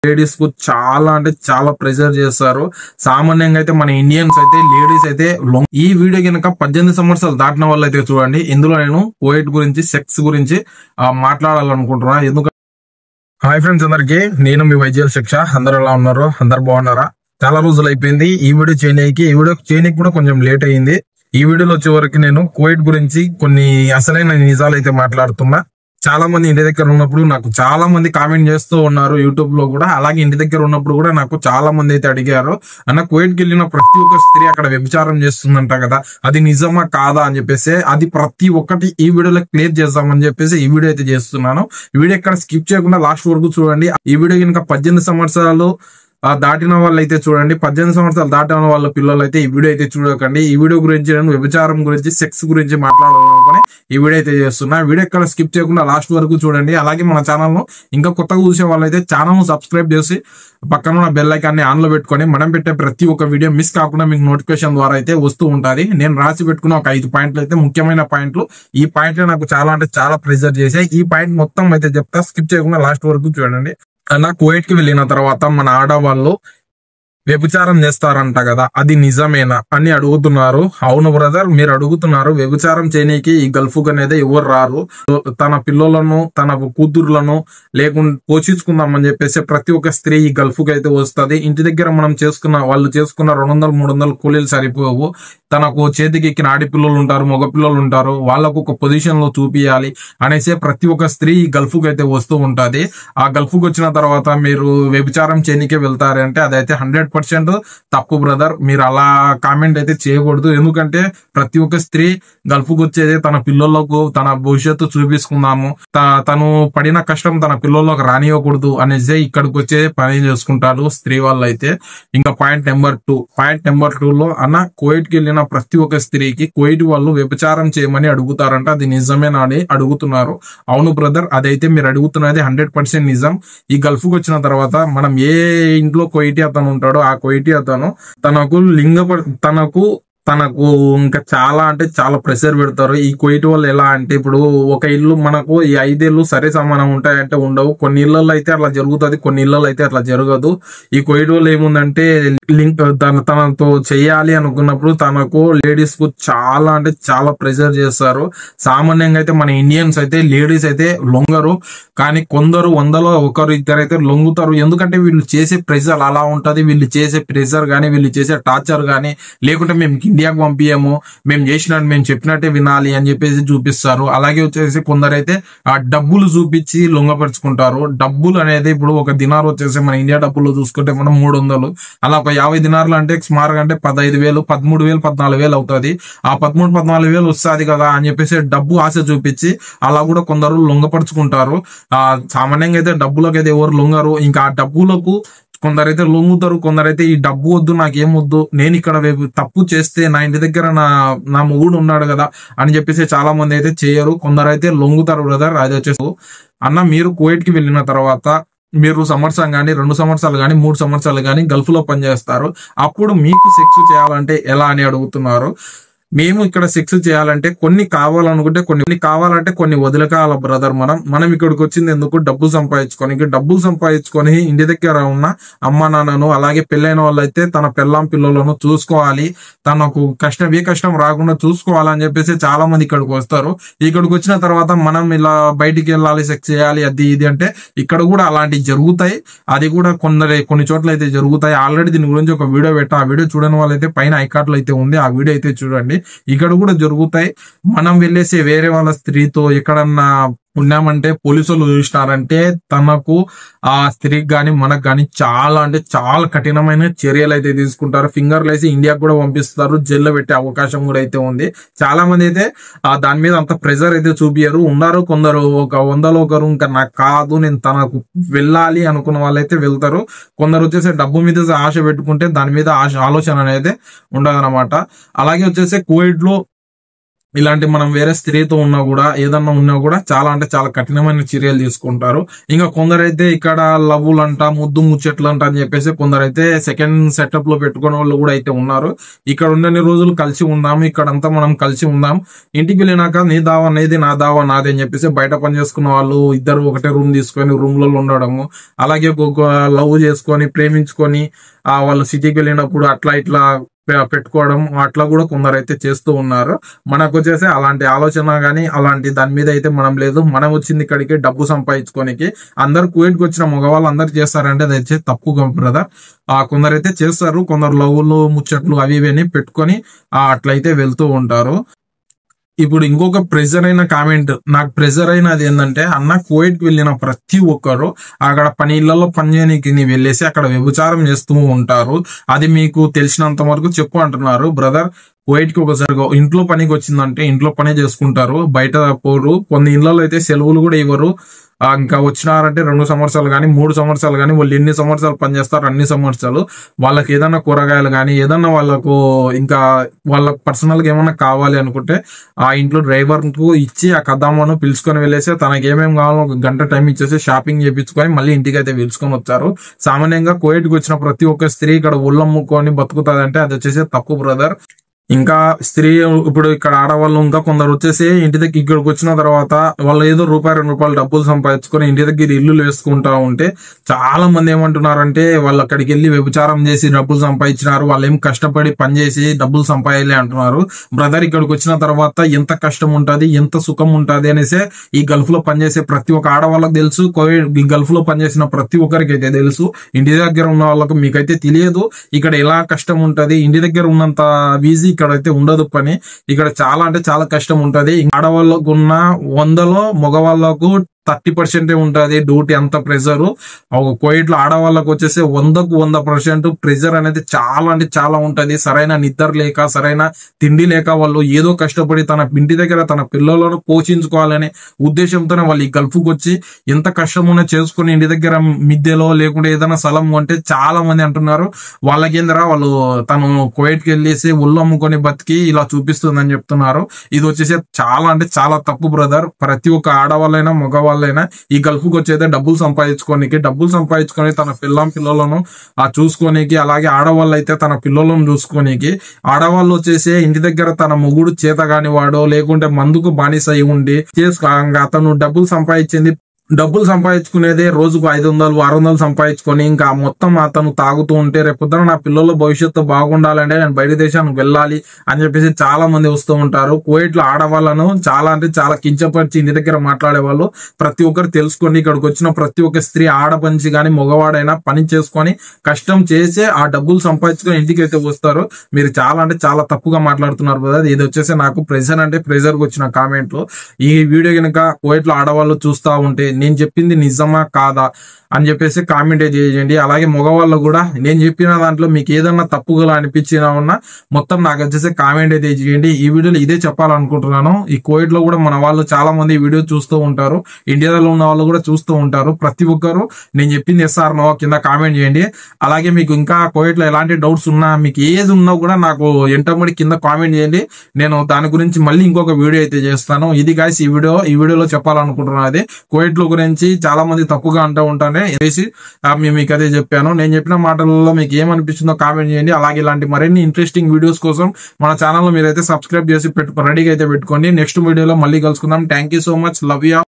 Ladies కు చాలా అంటే చాలా ప్రెజర్ చేస్తారు. సామాన్యంగా అయితే మన ఇండియన్స్ అయితే లేడీస్ అయితే ఈ వీడియో కనుక 18 సంవత్సరాలు దాటిన వాళ్ళు అయితే చూడండి. ఇందులో నేను కోయిట్ గురించి, సెక్స్ గురించి మాట్లాడాలనుకుంటున్నా. ఎందుకంటే హాయ్ ఫ్రెండ్స్ అందరికి, నేను మీ వైద్యుల శిక్ష. అందరు ఎలా ఉన్నారు? అందరు బాగున్నారా? చాలా రోజులు అయిపోయింది ఈ వీడియో చేయడానికి కూడా కొంచెం లేట్ అయింది. ఈ వీడియోలో వచ్చే వరకు నేను కోయిట్ గురించి కొన్ని అసలైన నిజాలు అయితే మాట్లాడుతున్నా. చాలా మంది ఇంటి దగ్గర ఉన్నప్పుడు నాకు చాలా మంది కామెంట్ చేస్తూ ఉన్నారు యూట్యూబ్ లో కూడా. అలాగే ఇంటి దగ్గర ఉన్నప్పుడు కూడా నాకు చాలా మంది అయితే అడిగారు, అన్న కోయిట్కి వెళ్ళిన ప్రతి ఒక్క స్త్రీ అక్కడ వ్యభిచారం చేస్తుందంట కదా, అది నిజమా కాదా అని చెప్పేసి. అది ప్రతి ఒక్కటి ఈ వీడియోలో క్లియర్ చేద్దామని చెప్పేసి ఈ వీడియో అయితే చేస్తున్నాను. ఈ వీడియో ఎక్కడ స్కిప్ చేయకుండా లాస్ట్ వరకు చూడండి. ఈ వీడియో కనుక 18 సంవత్సరాలు దాటిన వాళ్ళు అయితే చూడండి. 18 సంవత్సరాలు దాటిన వాళ్ళ పిల్లలు అయితే ఈ వీడియో అయితే చూడకండి. ఈ వీడియో గురించి నేను వ్యభిచారం గురించి, సెక్స్ గురించి మాట్లాడాలనుకుని ఈ వీడియో అయితే చేస్తున్నా. వీడియో ఎక్కడ స్కిప్ చేయకుండా లాస్ట్ వరకు చూడండి. అలాగే మన ఛానల్ ను ఇంకా కొత్తగా చూసే వాళ్ళైతే ఛానల్ ను సబ్స్క్రైబ్ చేసి పక్కన ఉన్న బెల్ ఐకాన్ని ఆన్ లో పెట్టుకొని మనం పెట్టే ప్రతి ఒక్క వీడియో మిస్ కాకుండా మీకు నోటిఫికేషన్ ద్వారా అయితే వస్తూ ఉంటుంది. నేను రాసి పెట్టుకున్న ఒక 5 పాయింట్లు అయితే ముఖ్యమైన పాయింట్లు. ఈ పాయింట్లు నాకు చాలా అంటే చాలా ప్రెజర్ చేశాయి. ఈ పాయింట్ మొత్తం అయితే చెప్తా, స్కిప్ చేయకుండా లాస్ట్ వరకు చూడండి. అలా కోయిట్ కి వెళ్ళిన తర్వాత మన ఆడవాళ్ళు వ్యభిచారం చేస్తారంట కదా, అది నిజమేనా అని అడుగుతున్నారు. అవును బ్రదర్, మీరు అడుగుతున్నారు. వ్యభిచారం చేయనీకి ఈ గల్ఫ్ అనేది ఎవరు రారు. తన పిల్లలను, తన కూతుర్లను లేకుండా పోషించుకుందామని చెప్పేసి ప్రతి ఒక్క స్త్రీ ఈ గల్ఫ్ కి అయితే వస్తుంది. ఇంటి దగ్గర మనం వాళ్ళు చేసుకున్న 200-300 కూలీలు సరిపోవు. తనకు చేతికి ఎక్కిన ఆడపిల్లలు ఉంటారు, మగ పిల్లలు ఉంటారు, వాళ్ళకు ఒక పొజిషన్ లో చూపియాలి అనేసి ప్రతి ఒక్క స్త్రీ ఈ గల్ఫ్ కి అయితే వస్తూ ఉంటది. ఆ గల్ఫ్ కి వచ్చిన తర్వాత మీరు వ్యభిచారం చేయనికే వెళ్తారంటే అదైతే 100% తప్పు బ్రదర్. మీరు అలా కామెంట్ అయితే చేయకూడదు. ఎందుకంటే ప్రతి ఒక్క స్త్రీ గల్ఫ్ కు వచ్చేది తన పిల్లలకు తన భవిష్యత్తు చూపించుకుందాము, తను పడిన కష్టం తన పిల్లలకు రానివ్వకూడదు అనేసి ఇక్కడికి వచ్చే పని చేసుకుంటారు స్త్రీ వాళ్ళు అయితే. ఇంకా పాయింట్ నెంబర్ 2 లో అన్న కోయిట్ కి వెళ్ళిన ప్రతి ఒక్క స్త్రీకి కోయిట్ వాళ్ళు వ్యభిచారం చేయమని అడుగుతారంట, అది నిజమేనా అని అడుగుతున్నారు. అవును బ్రదర్, అదైతే మీరు అడుగుతున్నది 100% నిజం. ఈ గల్ఫ్ కు వచ్చిన తర్వాత మనం ఏ ఇంట్లో కోయిటి అతను ఉంటాడో ఆ కోయిటి అతను తనకు ఇంకా చాలా అంటే చాలా ప్రెషర్ పెడతారు. ఈ కోయిట్ వాళ్ళు ఎలా అంటే, ఇప్పుడు ఒక ఇల్లు మనకు ఈ 5 ఇళ్ళు సరే సమానం ఉంటాయంటే ఉండవు. కొన్ని ఇళ్లలో అయితే అట్లా జరుగుతుంది, కొన్ని ఇళ్లలో అయితే అట్లా జరగదు. ఈ కోయిట్ వాళ్ళు ఏముందంటే తనతో చేయాలి అనుకున్నప్పుడు తనకు లేడీస్ కు చాలా అంటే చాలా ప్రెషర్ చేస్తారు. సామాన్యంగా అయితే మన ఇండియన్స్ అయితే లేడీస్ అయితే లొంగరు, కానీ కొందరు 100లో 1-2 అయితే లొంగుతారు. ఎందుకంటే వీళ్ళు చేసే ప్రెషర్ అలా ఉంటది. వీళ్ళు చేసే ప్రెషర్ గానీ, వీళ్ళు చేసే టార్చర్ గానీ, లేకుంటే మేము ఇండియాకు పంపించాము, మేము చేసినట్టు మేము చెప్పినట్టే వినాలి అని చెప్పేసి చూపిస్తారు. అలాగే వచ్చేసి కొందరైతే ఆ డబ్బులు చూపించి లొంగపరుచుకుంటారు. డబ్బులు అనేది ఇప్పుడు ఒక దినార్ వచ్చేసి మన ఇండియా డబ్బుల్లో చూసుకుంటే మనం 300, అలా ఒక 50 దినార్లు అంటే సుమారుగా అంటే 15,000, 13,000, 14,000 అవుతుంది. ఆ 13,000-14,000 వస్తుంది కదా అని చెప్పేసి డబ్బు ఆశ చూపించి అలా కూడా కొందరు లొంగపరుచుకుంటారు. సామాన్యంగా అయితే డబ్బులకు అయితే ఎవరు లొంగరు. ఇంకా ఆ డబ్బులకు కొందరైతే లొంగుతారు, కొందరైతే ఈ డబ్బు వద్దు, నాకేం వద్దు, నేను ఇక్కడ తప్పు చేస్తే నా ఇంటి దగ్గర నా మొగుడు ఉన్నాడు కదా అని చెప్పేసి చాలా మంది అయితే చేయరు. కొందరైతే లొంగుతారు బ్రదర్. అది వచ్చేసి అన్న, మీరు కోయిట్ కి వెళ్ళిన తర్వాత మీరు సంవత్సరం కానీ, 2 సంవత్సరాలు కానీ, 3 సంవత్సరాలు కానీ గల్ఫ్ లో పనిచేస్తారు. అప్పుడు మీకు సెక్స్ చేయాలంటే ఎలా అని అడుగుతున్నారు. మేము ఇక్కడ సెక్స్ చేయాలంటే కొన్ని కావాలనుకుంటే కొన్ని వదిలేకాల బ్రదర్. మనం ఇక్కడికి వచ్చింది ఎందుకు? డబ్బులు సంపాదించుకొని ఇంటి దగ్గర ఉన్న అమ్మ నాన్నను, అలాగే పెళ్ళైన వాళ్ళైతే తన పిల్లలను చూసుకోవాలి, తనకు ఏ కష్టం రాకుండా చూసుకోవాలని చెప్పేసి చాలా మంది ఇక్కడికి వస్తారు. ఇక్కడికి వచ్చిన తర్వాత మనం ఇలా బయటికి వెళ్ళాలి, సెక్స్ చేయాలి, అది ఇది అంటే ఇక్కడ కూడా అలాంటివి జరుగుతాయి. అది కూడా కొన్ని చోట్ల అయితే జరుగుతాయి. ఆల్రెడీ దీని గురించి ఒక వీడియో పెట్టా. ఆ వీడియో చూడని వాళ్ళైతే పైన ఐకార్డ్ లో అయితే ఉంది, ఆ వీడియో అయితే చూడండి. ఇక్కడ కూడా జరుగుతాయి. మనం వెళ్ళేసి వేరే వాళ్ళ స్త్రీతో ఎక్కడన్నా ఉన్నామంటే పోలీసులు చూసినారంటే తనకు, ఆ స్త్రీకి గాని మనకు గాని చాలా అంటే చాలా కఠినమైన చర్యలు అయితే తీసుకుంటారు. ఫింగర్లు వేసి ఇండియాకు కూడా పంపిస్తారు, జైల్లో పెట్టే అవకాశం కూడా అయితే ఉంది. చాలా మంది అయితే దాని మీద అంత ప్రెజర్ అయితే చూపియరు. ఉన్నారు కొందరు, ఒక 100లో ఒకరు ఇంకా నాకు కాదు, నేను తనకు వెళ్ళాలి అనుకున్న వాళ్ళైతే వెళ్తారు. కొందరు వచ్చేసి డబ్బు మీద ఆశ పెట్టుకుంటే దాని మీద ఆలోచన అనేది ఉండదన్నమాట. అలాగే వచ్చేసి కోవిడ్ లో ఇలాంటి మనం వేరే స్త్రీతో ఉన్నా కూడా ఏదన్నా ఉన్నా కూడా చాలా అంటే చాలా కఠినమైన చర్యలు తీసుకుంటారు. ఇంకా కొందరైతే ఇక్కడ లవ్వులు అంట, ముద్దు ముచ్చట్లు అంట అని చెప్పేసి కొందరైతే సెకండ్ సెటప్ లో పెట్టుకునే వాళ్ళు కూడా అయితే ఉన్నారు. ఇక్కడ ఉండని రోజులు కలిసి ఉందాం, ఇక్కడంతా మనం కలిసి ఉందాం, ఇంటికి వెళ్ళినాక నీ దావా నీది, నా దావా నాది అని చెప్పేసి బయట పని చేసుకున్న వాళ్ళు ఇద్దరు ఒకటే రూమ్ తీసుకొని రూమ్లలో ఉండడము, అలాగే లవ్ చేసుకొని ప్రేమించుకొని వాళ్ళు సిటీకి వెళ్ళినప్పుడు అట్లా ఇట్లా పెట్టుకోవడం అట్లా కూడా కొందరైతే చేస్తూ ఉన్నారు. మనకు వచ్చేసి అలాంటి ఆలోచన గానీ అలాంటి దాని మీద అయితే మనం లేదు. మనం వచ్చింది ఇక్కడికి డబ్బు సంపాదించుకోనికి. అందరు కువైట్కి వచ్చిన మగవాళ్ళు అందరు చేస్తారంటే అది అయితే తప్పు బ్రదర్. కొందరైతే చేస్తారు, కొందరు లవ్లు ముచ్చట్లు అవి ఇవన్నీ పెట్టుకొని అట్లయితే వెళ్తూ ఉంటారు. ఇప్పుడు ఇంకొక ప్రెజర్ అయిన కామెంట్ నాకు ప్రెజర్ అయినది ఏంటంటే, అన్న కువైట్కి వెళ్ళిన ప్రతి ఒక్కరు అక్కడ పని ఇళ్లలో పని చేయడానికి వెళ్ళేసి అక్కడ వ్యభిచారం చేస్తూ ఉంటారు. అది మీకు తెలిసినంత వరకు చెప్పు అంటున్నారు. బ్రదర్, కువైట్ కి ఒకసారి ఇంట్లో పనికి వచ్చిందంటే ఇంట్లో పనే చేసుకుంటారు, బయట పోరు. కొన్ని ఇళ్లలో అయితే సెలవులు కూడా ఇవ్వరు. ఇంకా వచ్చినారంటే 2 సంవత్సరాలు కానీ 3 సంవత్సరాలు కానీ వాళ్ళు ఎన్ని సంవత్సరాలు పనిచేస్తారు అన్ని సంవత్సరాలు. వాళ్ళకి ఏదన్నా కూరగాయలు కానీ ఏదన్నా వాళ్ళకు ఇంకా వాళ్ళ పర్సనల్ గా ఏమన్నా కావాలి అనుకుంటే ఆ ఇంట్లో డ్రైవర్ కు ఇచ్చి ఆ కద్దామను పిలుచుకొని వెళ్ళేసి తనకి ఏమేమి కావాలో 1 గంట టైం ఇచ్చేసి షాపింగ్ చేయించుకొని మళ్ళీ ఇంటికి అయితే పిలుచుకొని వచ్చారు. సామాన్యంగా కువైట్ కి వచ్చిన ప్రతి ఒక్క స్త్రీ ఇక్కడ ఒళ్ళమ్ముకొని బతుకుతుంది అంటే అది వచ్చేసి తప్పు బ్రదర్. ఇంకా స్త్రీ ఇప్పుడు ఇక్కడ ఆడవాళ్ళు ఇంకా కొందరు వచ్చేసి ఇంటి దగ్గర ఇక్కడికి వచ్చిన తర్వాత వాళ్ళు ఏదో ₹2 డబ్బులు సంపాదించుకొని ఇంటి దగ్గర ఇల్లు వేసుకుంటా ఉంటే చాలా మంది ఏమంటున్నారంటే వాళ్ళు అక్కడికి వెళ్ళి వ్యభిచారం చేసి డబ్బులు సంపాదించినారు, వాళ్ళు ఏం కష్టపడి పని చేసి డబ్బులు సంపాదిలే అంటున్నారు. బ్రదర్, ఇక్కడికి వచ్చిన తర్వాత ఎంత కష్టం ఉంటది, ఎంత సుఖం ఉంటది అనేసి ఈ గల్ఫ్ లో పనిచేసే ప్రతి ఒక్క ఆడవాళ్ళకి తెలుసు, ఈ గల్ఫ్ లో పనిచేసిన ప్రతి ఒక్కరికి అయితే తెలుసు. ఇంటి దగ్గర ఉన్న వాళ్ళకు మీకైతే తెలియదు ఇక్కడ ఎలా కష్టం ఉంటది. ఇంటి దగ్గర ఉన్నంత ఈజీ ఇక్కడ అయితే ఉండదు పని. ఇక్కడ చాలా అంటే చాలా కష్టం ఉంటది. ఆడవాళ్ళకు ఉన్న 100లో మగవాళ్ళకు 30% ఉంటది డ్యూటీ. అంత ప్రెషర్ కువైట్ లో ఆడవాళ్ళకు వచ్చేసి 100కు 100% ప్రెషర్ అనేది చాలా అంటే చాలా ఉంటది. సరైన నిద్ర లేక సరైన తిండి లేక వాళ్ళు ఏదో కష్టపడి తన ఇంటి దగ్గర తన పిల్లలను పోషించుకోవాలనే ఉద్దేశంతోనే వాళ్ళు ఈ గల్ఫ్కి వచ్చి ఎంత కష్టమున్నా చేసుకుని ఇంటి దగ్గర మిద్దెలో లేకుంటే ఏదైనా స్థలం అంటే చాలా మంది అంటున్నారు వాళ్ళకేంద్రా వాళ్ళు తను కువైట్ కి వెళ్ళేసి ఒళ్ళు అమ్ముకొని బతికి ఇలా చూపిస్తుందని చెప్తున్నారు. ఇది వచ్చేసి చాలా అంటే చాలా తప్పు బ్రదర్. ప్రతి ఒక్క ఆడవాళ్ళైనా మగవాళ్ళైనా ఈ గల్ఫ్ కు వచ్చేదే డబ్బులు సంపాదించుకొని తన పిల్లలను చూసుకోనికి, అలాగే ఆడవాళ్ళు అయితే తన పిల్లలను చూసుకోనికి. ఆడవాళ్ళు వచ్చేసి ఇంటి దగ్గర తన మొగుడు చేత కాని వాడో లేకుంటే మందుకు బానిస అయి ఉండి అతను డబ్బులు సంపాదించుకునేదే రోజుకు 500-600 సంపాదించుకొని ఇంకా మొత్తం అతను తాగుతూ ఉంటే రేపొద్దున నా పిల్లల భవిష్యత్తు బాగుండాలంటే నేను బయట దేశానికి వెళ్ళాలి అని చెప్పేసి చాలా మంది వస్తూ ఉంటారు. కువైట్ లో ఆడవాళ్ళను చాలా అంటే చాలా కించపరిచి ఇంటి దగ్గర మాట్లాడే వాళ్ళు ప్రతి ఒక్కరు తెలుసుకోండి. ఇక్కడికి వచ్చిన ప్రతి ఒక్క స్త్రీ ఆడపంచి గాని మగవాడైనా పని చేసుకొని కష్టం చేసి ఆ డబ్బులు సంపాదించుకొని ఇంటికి అయితే వస్తారు. మీరు చాలా అంటే చాలా తప్పుగా మాట్లాడుతున్నారు కదా. ఇది వచ్చేసి నాకు ప్రెజర్ వచ్చిన కామెంట్లు. ఈ వీడియో కనుక కువైట్ లో ఆడవాళ్ళు చూస్తా ఉంటే నేను చెప్పింది నిజమా కాదా అని చెప్పేసి కామెంట్ చేయండి. అలాగే మగవాళ్ళు కూడా నేను చెప్పిన దాంట్లో మీకు ఏదన్నా తప్పుగా అనిపించినా ఉన్నా మొత్తం నాకు వచ్చేసి కామెంట్ అయితే చేయండి. ఈ వీడియోలో ఇదే చెప్పాలనుకుంటున్నాను. ఈ కువైట్ లో కూడా మన వాళ్ళు చాలా మంది వీడియో చూస్తూ ఉంటారు, ఇండియాలో ఉన్న వాళ్ళు కూడా చూస్తూ ఉంటారు. ప్రతి ఒక్కరు నేను చెప్పింది ఎస్ఆర్ నో కింద కామెంట్ చేయండి. అలాగే మీకు ఇంకా కువైట్ లో ఎలాంటి డౌట్స్ ఉన్నా మీకు ఏది ఉన్నా కూడా నాకు ఎంటబడి కింద కామెంట్ చేయండి. నేను దాని గురించి మళ్ళీ ఇంకొక వీడియో అయితే చేస్తాను. ఇది గాయ్స్ ఈ వీడియోలో చెప్పాలనుకుంటున్నది. కువైట్ లో గురించి చాలా మంది తప్పుగా అంటూ ఉంటానే వేసి మీకు అదే చెప్పాను. నేను చెప్పిన మాటలలో మీకు ఏమనిపిస్తుందో కామెంట్ చేయండి. అలాగే ఇలాంటి మరిన్ని ఇంట్రెస్టింగ్ వీడియోస్ కోసం మన ఛానల్ లో మీరైతే సబ్స్క్రైబ్ చేసి రెడీగా అయితే పెట్టుకోండి. నెక్స్ట్ వీడియోలో మళ్ళీ కలుసుకుందాం. Thank you so much. Love you.